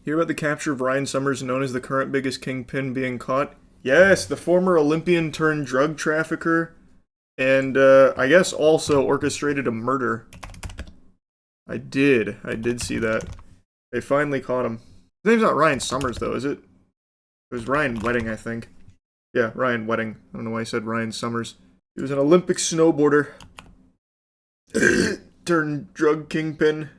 Hear about the capture of Ryan Summers, known as the current biggest kingpin, being caught? Yes, the former Olympian turned drug trafficker, and I guess also orchestrated a murder. I did see that. They finally caught him. His name's not Ryan Summers, though, is it? It was Ryan Wedding, I think. Yeah, Ryan Wedding. I don't know why I said Ryan Summers. He was an Olympic snowboarder. Turned drug kingpin.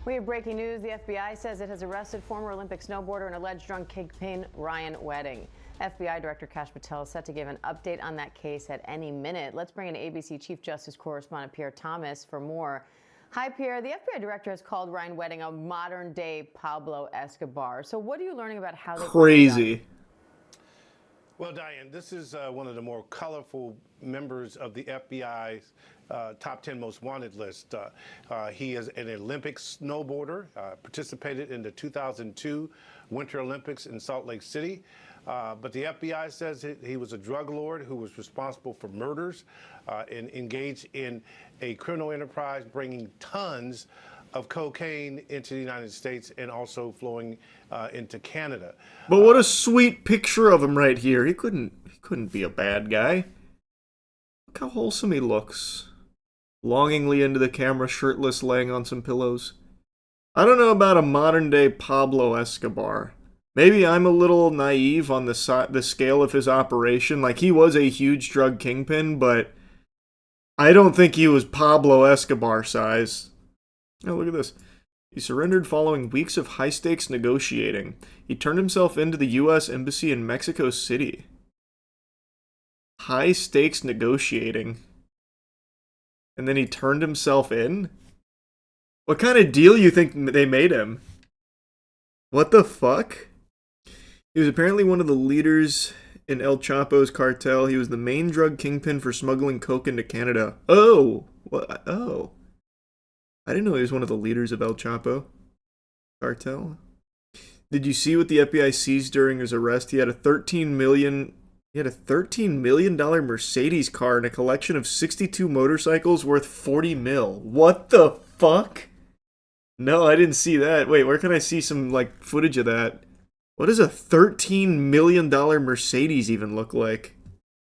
We have breaking news. The FBI says it has arrested former Olympic snowboarder and alleged drug kingpin Ryan Wedding. FBI Director Kash Patel is set to give an update on that case at any minute. Let's bring in ABC Chief Justice correspondent Pierre Thomas for more. Hi, Pierre. The FBI director has called Ryan Wedding a modern-day Pablo Escobar. So what are you learning about how they... Crazy. Well, Diane, this is one of the more colorful members of the FBI's top 10 most wanted list. He is an Olympic snowboarder, participated in the 2002 Winter Olympics in Salt Lake City. But the FBI says he was a drug lord who was responsible for murders and engaged in a criminal enterprise bringing tons of cocaine into the United States and also flowing into Canada. But what a sweet picture of him right here. He couldn't be a bad guy. Look how wholesome he looks. Longingly into the camera, shirtless, laying on some pillows. I don't know about a modern-day Pablo Escobar. Maybe I'm a little naive on the scale of his operation. Like, he was a huge drug kingpin, but I don't think he was Pablo Escobar size. Oh, look at this. He surrendered following weeks of high-stakes negotiating. He turned himself into the U.S. Embassy in Mexico City. High-stakes negotiating. And then he turned himself in? What kind of deal you think they made him? What the fuck? He was apparently one of the leaders in El Chapo's cartel. He was the main drug kingpin for smuggling coke into Canada. Oh! What? Oh. I didn't know he was one of the leaders of El Chapo cartel. Did you see what the FBI seized during his arrest? He had a $13 million Mercedes car and a collection of 62 motorcycles worth 40 mil. What the fuck? No, I didn't see that. Wait, where can I see some like footage of that? What does a $13 million Mercedes even look like?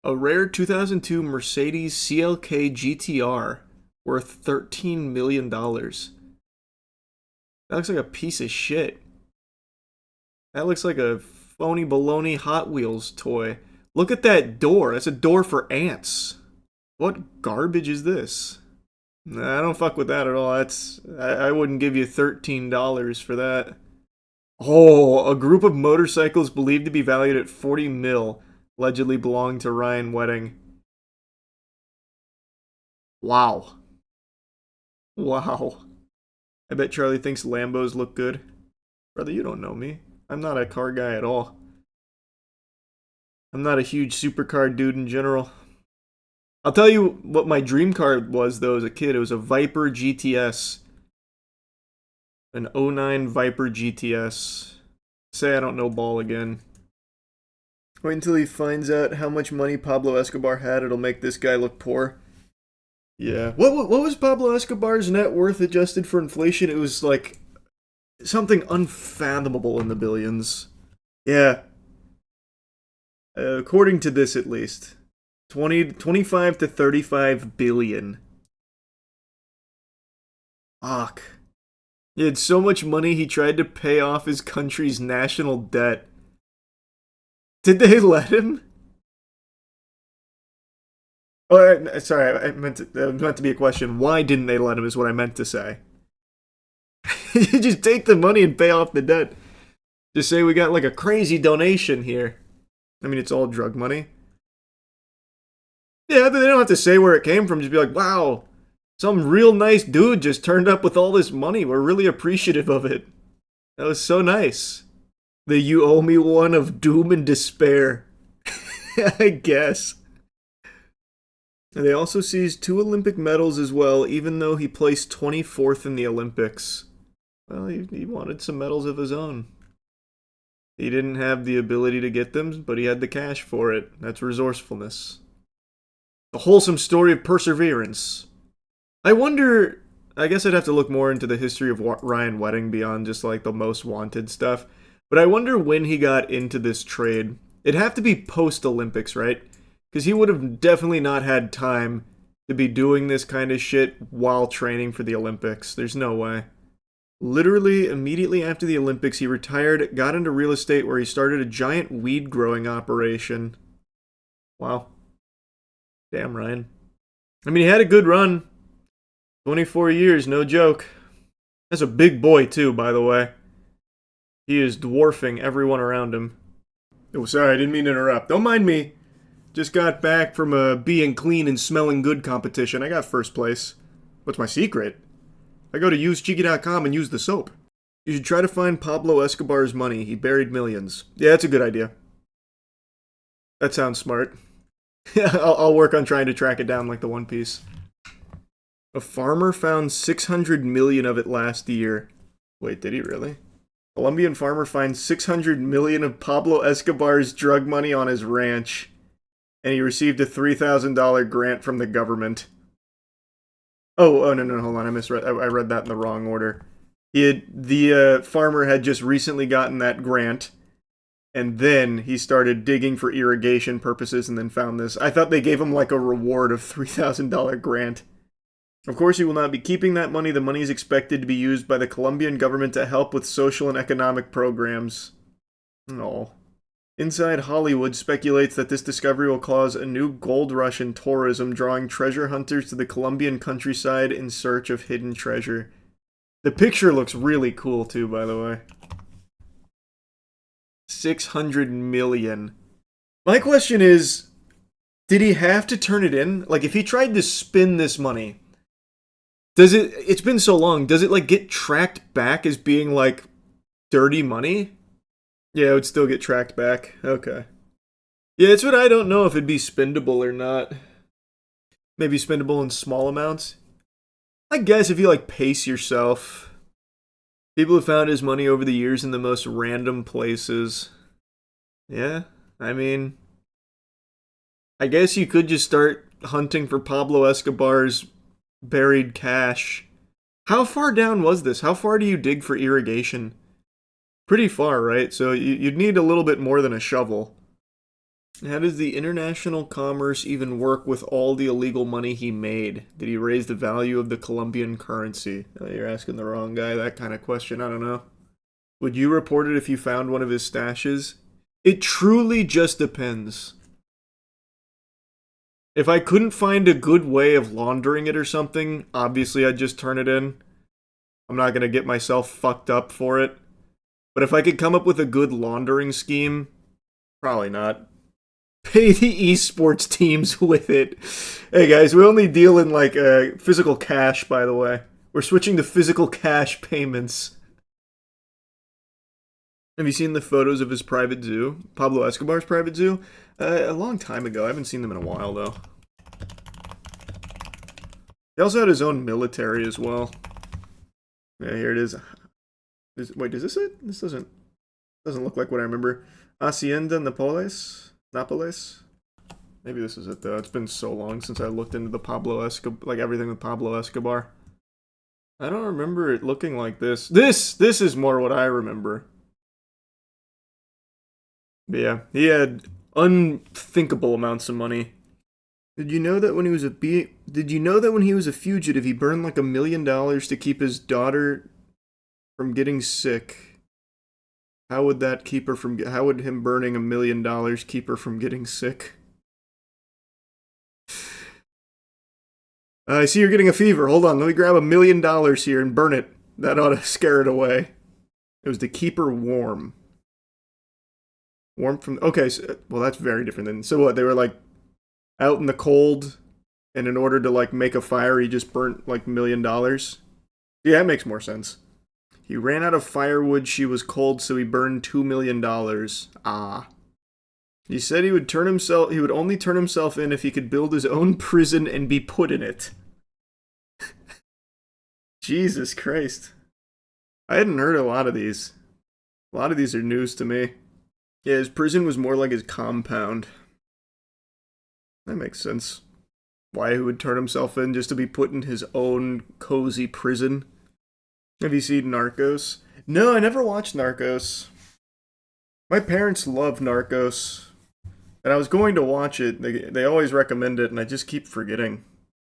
A rare 2002 Mercedes CLK GTR worth $13 million. That looks like a piece of shit. That looks like a phony baloney Hot Wheels toy. Look at that door. That's a door for ants. What garbage is this? Nah, I don't fuck with that at all. I wouldn't give you $13 for that. Oh, a group of motorcycles believed to be valued at 40 mil allegedly belonged to Ryan Wedding. Wow. Wow. I bet Charlie thinks Lambos look good. Brother, you don't know me. I'm not a car guy at all. I'm not a huge supercar dude in general. I'll tell you what my dream car was, though, as a kid. It was a Viper GTS. An '09 Viper GTS. Say I don't know ball again. Wait until he finds out how much money Pablo Escobar had. It'll make this guy look poor. Yeah. What was Pablo Escobar's net worth adjusted for inflation? It was like something unfathomable in the billions. Yeah. According to this, at least. 25 to 35 billion. Fuck. He had so much money he tried to pay off his country's national debt. Did they let him? Oh, sorry, I meant to be a question. Why didn't they let him is what I meant to say. You just take the money and pay off the debt. Just say we got like a crazy donation here. I mean, it's all drug money. Yeah, they don't have to say where it came from. Just be like, wow, some real nice dude just turned up with all this money. We're really appreciative of it. That was so nice. The you owe me one of doom and despair. I guess. And they also seized 2 Olympic medals as well, even though he placed 24th in the Olympics. Well, he wanted some medals of his own. He didn't have the ability to get them, but he had the cash for it. That's resourcefulness. A wholesome story of perseverance. I wonder I guess I'd have to look more into the history of Ryan Wedding beyond just like the most wanted stuff. But I wonder when he got into this trade. It'd have to be post-Olympics, right? Because he would have definitely not had time to be doing this kind of shit while training for the Olympics. There's no way. Literally, immediately after the Olympics, he retired, got into real estate where he started a giant weed growing operation. Wow. Damn, Ryan. I mean, he had a good run. 24 years, no joke. That's a big boy, too, by the way. He is dwarfing everyone around him. Oh, sorry, I didn't mean to interrupt. Don't mind me. Just got back from a being clean and smelling good competition. I got first place. What's my secret? I go to MoistCr1TiKaL and use the soap. You should try to find Pablo Escobar's money. He buried millions. Yeah, that's a good idea. That sounds smart. I'll work on trying to track it down like the One Piece. A farmer found 600 million of it last year. Wait, did he really? Colombian farmer finds 600 million of Pablo Escobar's drug money on his ranch. And he received a $3,000 grant from the government. Oh, no, hold on, I misread. I read that in the wrong order. The farmer had just recently gotten that grant, and then he started digging for irrigation purposes and then found this. I thought they gave him like a reward of $3,000 grant. Of course, he will not be keeping that money. The money is expected to be used by the Colombian government to help with social and economic programs. No. Inside Hollywood speculates that this discovery will cause a new gold rush in tourism, drawing treasure hunters to the Colombian countryside in search of hidden treasure. The picture looks really cool too, by the way. 600 million. My question is, did he have to turn it in? Like, if he tried to spin this money, it's been so long, does it like get tracked back as being like dirty money? Yeah, it would still get tracked back. Okay. Yeah, it's what I don't know if it'd be spendable or not. Maybe spendable in small amounts. I guess if you like pace yourself. People have found his money over the years in the most random places. Yeah, I mean, I guess you could just start hunting for Pablo Escobar's buried cash. How far down was this? How far do you dig for irrigation? Pretty far, right? So you'd need a little bit more than a shovel. How does the international commerce even work with all the illegal money he made? Did he raise the value of the Colombian currency? Oh, you're asking the wrong guy that kind of question. I don't know. Would you report it if you found one of his stashes? It truly just depends. If I couldn't find a good way of laundering it or something, obviously I'd just turn it in. I'm not going to get myself fucked up for it. But if I could come up with a good laundering scheme, probably not. Pay the esports teams with it. Hey guys, we only deal in like physical cash, by the way. We're switching to physical cash payments. Have you seen the photos of his private zoo? Pablo Escobar's private zoo? A long time ago. I haven't seen them in a while, though. He also had his own military as well. Yeah, here it is. Wait, is this it? This doesn't look like what I remember. Hacienda Napoles? Maybe this is it, though. It's been so long since I looked into the Pablo Escobar, like everything with Pablo Escobar. I don't remember it looking like this. This is more what I remember. But yeah, he had unthinkable amounts of money. Did you know that when he was a fugitive, he burned like $1 million to keep his daughter from getting sick? How would him burning $1 million keep her from getting sick? I see you're getting a fever. Hold on, let me grab $1 million here and burn it. That ought to scare it away. It was to keep her warm. Warm from... Okay, so, well, that's very different than... So what, they were, like, out in the cold, and in order to, like, make a fire, he just burnt, like, $1 million? Yeah, that makes more sense. He ran out of firewood, she was cold, so he burned $2 million. Ah. He said he would only turn himself in if he could build his own prison and be put in it. Jesus Christ. I hadn't heard a lot of these. A lot of these are news to me. Yeah, his prison was more like his compound. That makes sense. why he would turn himself in just to be put in his own cozy prison. Have you seen Narcos? No, I never watched Narcos. My parents love Narcos. And I was going to watch it. They always recommend it, and I just keep forgetting.